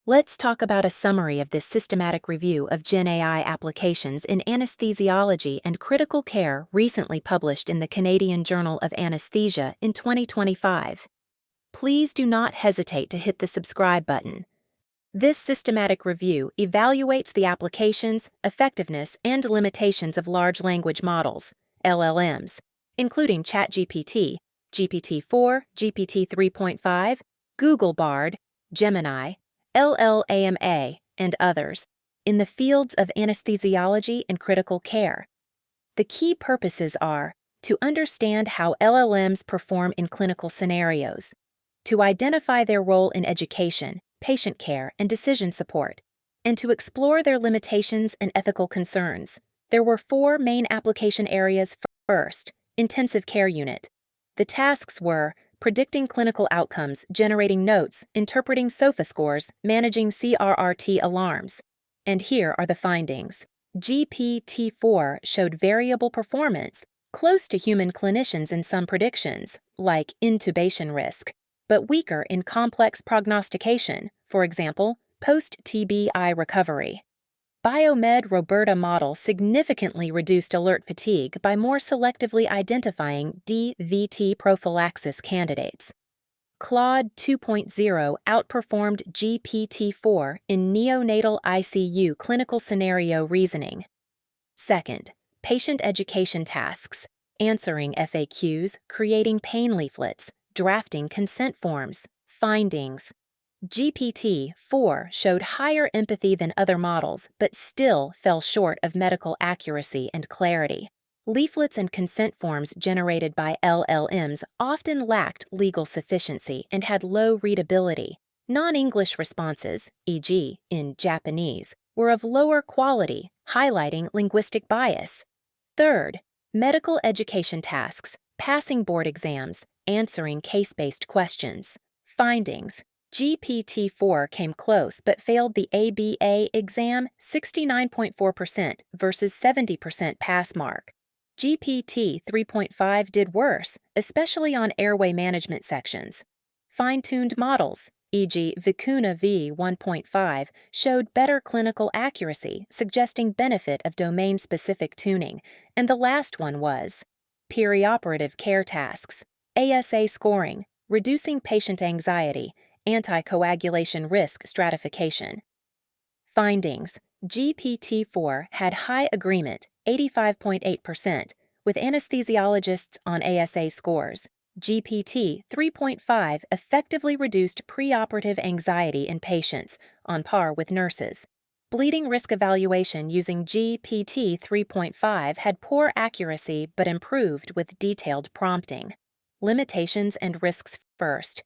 Let's talk about a summary of this systematic review of Gen AI applications in anesthesiology and critical care recently published in the Canadian Journal of Anesthesia in 2025. Please do not hesitate to hit the subscribe button. This systematic review evaluates the applications, effectiveness, and limitations of large language models, LLMs, including ChatGPT, GPT-4, GPT 3.5, Google Bard, Gemini, LLAMA, and others, in the fields of anesthesiology and critical care. The key purposes are to understand how LLMs perform in clinical scenarios, to identify their role in education, patient care, and decision support, and to explore their limitations and ethical concerns. There were 4 main application areas. First, intensive care unit. The tasks were predicting clinical outcomes, generating notes, interpreting SOFA scores, managing CRRT alarms. And here are the findings. GPT-4 showed variable performance, close to human clinicians in some predictions, like intubation risk, but weaker in complex prognostication, for example, post-TBI recovery. Biomed Roberta model significantly reduced alert fatigue by more selectively identifying DVT prophylaxis candidates. Claude 2.0 outperformed GPT-4 in neonatal ICU clinical scenario reasoning. Second, patient education tasks, answering FAQs, creating pain leaflets, drafting consent forms. Findings. GPT-4 showed higher empathy than other models, but still fell short of medical accuracy and clarity. Leaflets and consent forms generated by LLMs often lacked legal sufficiency and had low readability. Non-English responses, e.g., in Japanese, were of lower quality, highlighting linguistic bias. Third, medical education tasks, passing board exams, answering case-based questions. Findings. GPT-4 came close but failed the ABA exam 69.4% versus 70% pass mark. GPT 3.5 did worse, especially on airway management sections. Fine-tuned models, e.g. Vicuna V 1.5, showed better clinical accuracy, suggesting benefit of domain-specific tuning, and the last one was perioperative care tasks, ASA scoring, reducing patient anxiety, anticoagulation risk stratification. Findings. GPT-4 had high agreement, 85.8%, with anesthesiologists on ASA scores. GPT 3.5 effectively reduced preoperative anxiety in patients, on par with nurses. Bleeding risk evaluation using GPT 3.5 had poor accuracy but improved with detailed prompting. Limitations and risks first.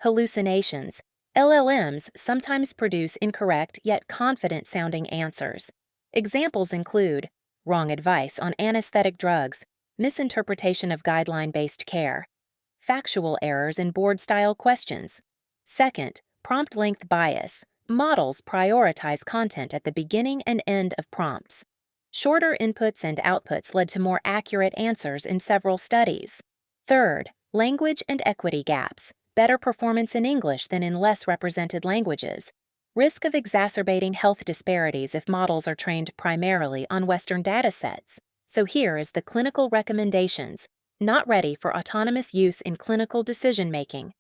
Hallucinations. LLMs sometimes produce incorrect yet confident-sounding answers. Examples include wrong advice on anesthetic drugs, misinterpretation of guideline-based care, factual errors in board-style questions. Second, prompt length bias. Models prioritize content at the beginning and end of prompts. Shorter inputs and outputs led to more accurate answers in several studies. Third, language and equity gaps. Better performance in English than in less represented languages. Risk of exacerbating health disparities if models are trained primarily on Western datasets. So here is the clinical recommendations. Not ready for autonomous use in clinical decision-making.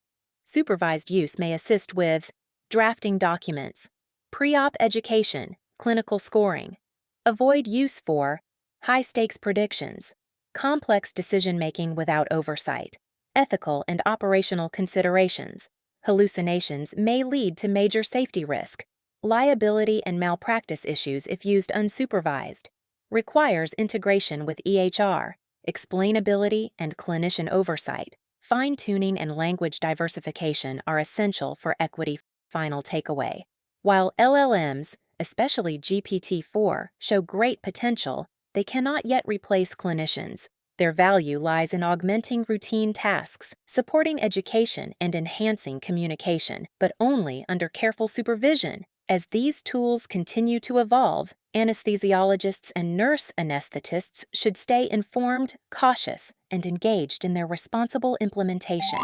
Supervised use may assist with drafting documents, pre-op education, clinical scoring. Avoid use for high-stakes predictions, complex decision-making without oversight, ethical and operational considerations. Hallucinations may lead to major safety risk, liability and malpractice issues if used unsupervised. Requires integration with EHR, explainability and clinician oversight. Fine-tuning and language diversification are essential for equity. Final takeaway. While LLMs, especially GPT-4, show great potential, they cannot yet replace clinicians. Their value lies in augmenting routine tasks, supporting education, and enhancing communication, but only under careful supervision. As these tools continue to evolve, anesthesiologists and nurse anesthetists should stay informed, cautious, and engaged in their responsible implementation.